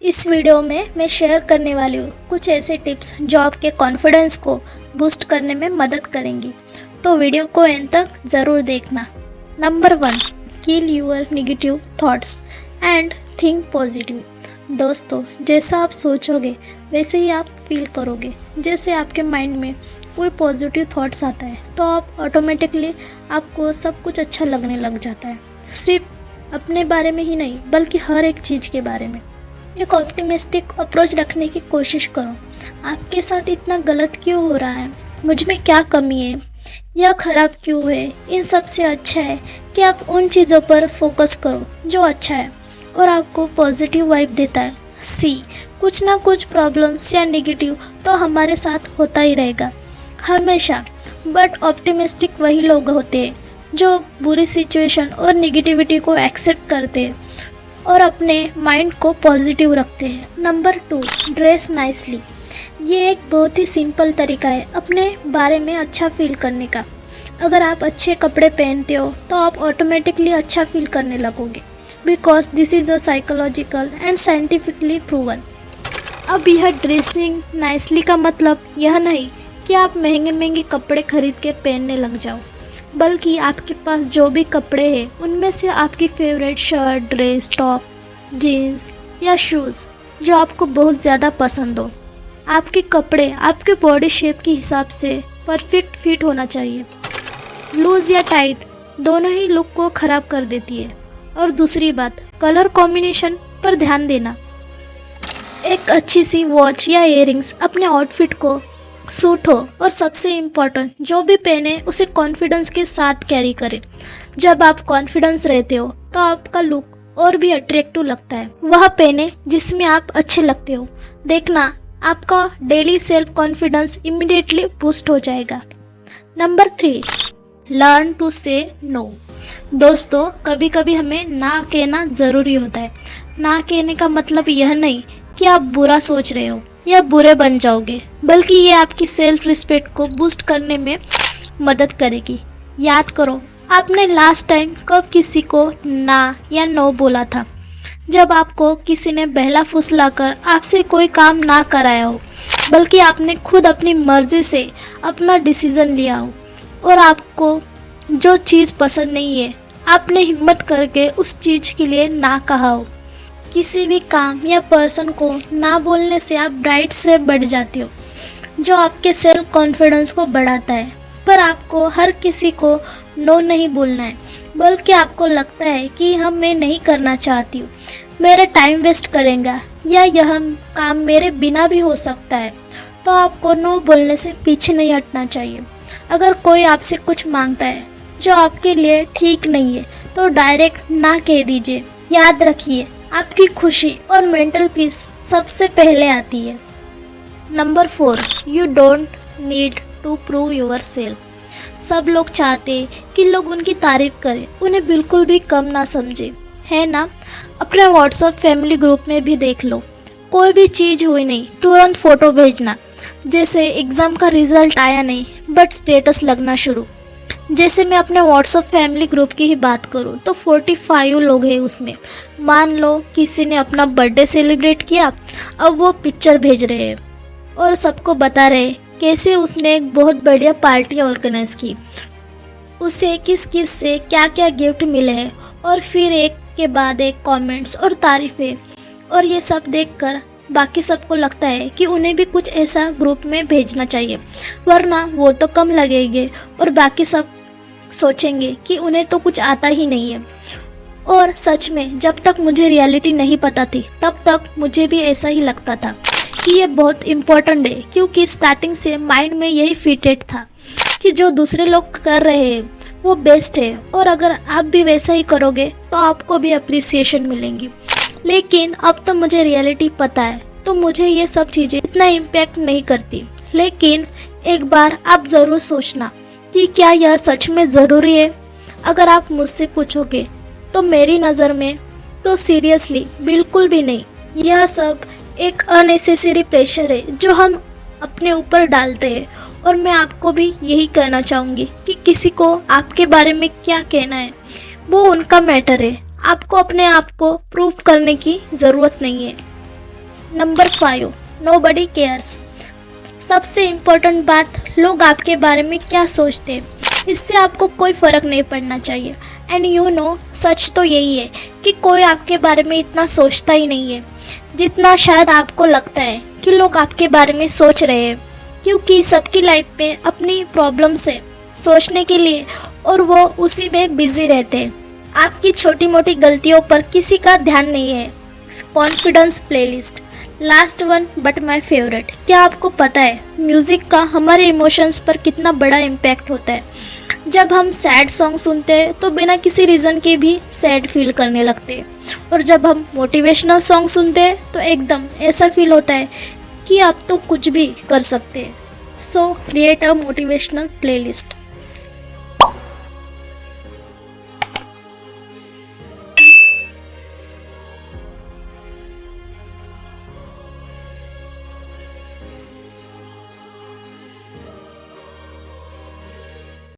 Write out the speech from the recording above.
इस वीडियो में मैं शेयर करने वाली हूँ कुछ ऐसे टिप्स जो आपके कॉन्फिडेंस को बूस्ट करने में मदद करेंगी। तो वीडियो को एंड तक ज़रूर देखना। Number 1, kill your negative thoughts and think positive. दोस्तों, जैसा आप सोचोगे वैसे ही आप फील करोगे। जैसे आपके माइंड में कोई पॉजिटिव थॉट्स आता है तो आप ऑटोमेटिकली आपको सब कुछ अच्छा लगने लग जाता है। सिर्फ अपने बारे में ही नहीं बल्कि हर एक चीज़ के बारे में। एक ऑप्टिमिस्टिक अप्रोच रखने की कोशिश करो। आपके साथ इतना गलत क्यों हो रहा है, मुझ में क्या कमी है या ख़राब क्यों है, इन सब से अच्छा है कि आप उन चीज़ों पर फोकस करो जो अच्छा है और आपको पॉजिटिव वाइब देता है। कुछ ना कुछ प्रॉब्लम्स या नेगेटिव तो हमारे साथ होता ही रहेगा हमेशा, बट ऑप्टिमिस्टिक वही लोग होते हैं जो बुरी सिचुएशन और नेगेटिविटी को एक्सेप्ट करते हैं और अपने माइंड को पॉजिटिव रखते हैं। Number 2, dress nicely. ये एक बहुत ही सिंपल तरीका है अपने बारे में अच्छा फील करने का। अगर आप अच्छे कपड़े पहनते हो तो आप ऑटोमेटिकली अच्छा फील करने लगोगे, because this is a psychological and scientifically proven. अब यह ड्रेसिंग नाइसली का मतलब यह नहीं कि आप महंगे महंगे कपड़े खरीद के पहनने लग जाओ, बल्कि आपके पास जो भी कपड़े हैं उनमें से आपकी favourite shirt, dress, top, jeans या शूज़ जो आपको बहुत ज़्यादा पसंद हो। आपके कपड़े आपके बॉडी शेप के हिसाब से परफेक्ट फिट होना चाहिए। लूज़ या टाइट दोनों ही लुक को ख़राब कर देती है। और दूसरी बात, कलर कॉम्बिनेशन पर ध्यान देना। एक अच्छी सी वॉच या इयररिंग्स अपने आउटफिट को सूट हो, और सबसे इम्पॉर्टेंट, जो भी पहने उसे कॉन्फिडेंस के साथ कैरी करें। जब आप कॉन्फिडेंस रहते हो तो आपका लुक और भी अट्रैक्टिव लगता है। वह पहने जिसमें आप अच्छे लगते हो। देखना, आपका daily self confidence immediately boost हो जाएगा। नंबर 3, लर्न टू से नो। दोस्तों, कभी कभी हमें ना कहना ज़रूरी होता है। ना कहने का मतलब यह नहीं कि आप बुरा सोच रहे हो या बुरे बन जाओगे, बल्कि ये आपकी सेल्फ रिस्पेक्ट को बूस्ट करने में मदद करेगी। याद करो, आपने लास्ट टाइम कब किसी को ना या नो बोला था? जब आपको किसी ने बहला फुसलाकर आपसे कोई काम ना कराया हो, बल्कि आपने खुद अपनी मर्जी से अपना डिसीज़न लिया हो और आपको जो चीज़ पसंद नहीं है आपने हिम्मत करके उस चीज़ के लिए ना कहा हो। किसी भी काम या पर्सन को ना बोलने से आप ब्राइट से बढ़ जाते हो, जो आपके सेल्फ कॉन्फिडेंस को बढ़ाता है। पर आपको हर किसी को नो नहीं बोलना है, बल्कि आपको लगता है कि मैं नहीं करना चाहती हूँ, मेरा टाइम वेस्ट करेगा या यह काम मेरे बिना भी हो सकता है, तो आपको नो बोलने से पीछे नहीं हटना चाहिए। अगर कोई आपसे कुछ मांगता है जो आपके लिए ठीक नहीं है तो डायरेक्ट ना कह दीजिए। याद रखिए, आपकी खुशी और मेंटल पीस सबसे पहले आती है। Number 4, you don't need to prove yourself. सब लोग चाहते हैं कि लोग उनकी तारीफ करें, उन्हें बिल्कुल भी कम ना समझे, है ना? अपने व्हाट्सएप फैमिली ग्रुप में भी देख लो, कोई भी चीज़ हुई नहीं तुरंत फ़ोटो भेजना। जैसे एग्ज़ाम का रिज़ल्ट आया नहीं बट स्टेटस लगना शुरू। जैसे मैं अपने व्हाट्सएप फैमिली ग्रुप की ही बात करूं तो 45 लोग हैं उसमें। मान लो किसी ने अपना बर्थडे सेलिब्रेट किया, अब वो पिक्चर भेज रहे हैं और सबको बता रहे कैसे उसने एक बहुत बढ़िया पार्टी ऑर्गेनाइज की, उसे किस किस से क्या क्या गिफ्ट मिले हैं, और फिर एक के बाद एक कमेंट्स और तारीफ़ें। और ये सब देखकर बाकी सबको लगता है कि उन्हें भी कुछ ऐसा ग्रुप में भेजना चाहिए, वरना वो तो कम लगेंगे और बाकी सब सोचेंगे कि उन्हें तो कुछ आता ही नहीं है। और सच में जब तक मुझे रियलिटी नहीं पता थी तब तक मुझे भी ऐसा ही लगता था कि ये बहुत इम्पोर्टेंट है, क्योंकि स्टार्टिंग से माइंड में यही फिटेड था कि जो दूसरे लोग कर रहे हैं वो बेस्ट है, और अगर आप भी वैसा ही करोगे तो आपको भी अप्रिसिएशन मिलेंगी। लेकिन अब तो मुझे रियलिटी पता है तो मुझे ये सब चीज़ें इतना इम्पैक्ट नहीं करती। लेकिन एक बार आप ज़रूर सोचना कि क्या यह सच में ज़रूरी है। अगर आप मुझसे पूछोगे तो मेरी नज़र में तो सीरियसली बिल्कुल भी नहीं। यह सब एक अननेसेसरी प्रेशर है जो हम अपने ऊपर डालते हैं, और मैं आपको भी यही कहना चाहूँगी कि किसी को आपके बारे में क्या कहना है वो उनका मैटर है। आपको अपने आप को प्रूव करने की ज़रूरत नहीं है। Number 5, nobody cares. सबसे इम्पोर्टेंट बात, लोग आपके बारे में क्या सोचते हैं, इससे आपको कोई फ़र्क नहीं पड़ना चाहिए। एंड यू नो, सच तो यही है कि कोई आपके बारे में इतना सोचता ही नहीं है जितना शायद आपको लगता है कि लोग आपके बारे में सोच रहे हैं, क्योंकि सबकी लाइफ में अपनी प्रॉब्लम से सोचने के लिए और वो उसी में बिजी रहते हैं। आपकी छोटी मोटी गलतियों पर किसी का ध्यान नहीं है। Confidence playlist. Last one but my favourite. क्या आपको पता है म्यूज़िक का हमारे इमोशंस पर कितना बड़ा इम्पैक्ट होता है? जब हम सैड सॉन्ग सुनते हैं तो बिना किसी रीज़न के भी सैड फील करने लगते हैं, और जब हम मोटिवेशनल सॉन्ग सुनते हैं तो एकदम ऐसा फील होता है कि आप तो कुछ भी कर सकते हैं। सो क्रिएट अ मोटिवेशनल प्लेलिस्ट।